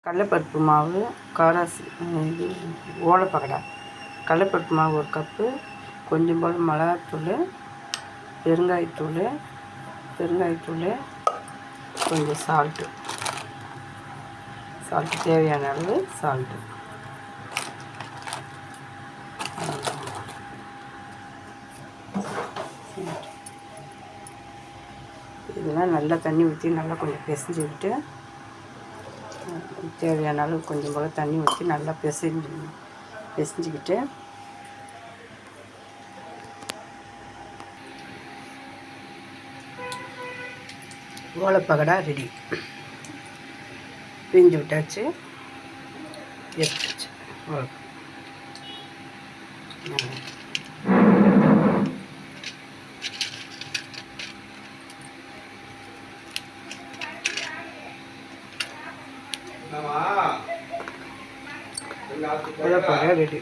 கடலைப்பருப்பு மாவு, இது ஓலைப்பக்கோடா. கடலைப்பருப்பு மாவு 1 கப்பு, கொஞ்சம் போல் மிளகாத்தூள், பெருங்காயத்தூள், கொஞ்சம் சால்ட்டு தேவையான அளவு சால்ட்டு. இதெல்லாம் நல்லா தண்ணி ஊற்றி நல்லா கொஞ்சம் பிசைஞ்சு விட்டு, தேவையான அளவு கொஞ்சம் போல் தண்ணி ஊற்றி நல்லா பிசைஞ்சிக்கிட்டு ஓலைப்பக்கோடா ரெடி. பிழிஞ்சு விட்டாச்சு, எடுத்துச்சு. ஓலைப்பக்கோடா ரெடி.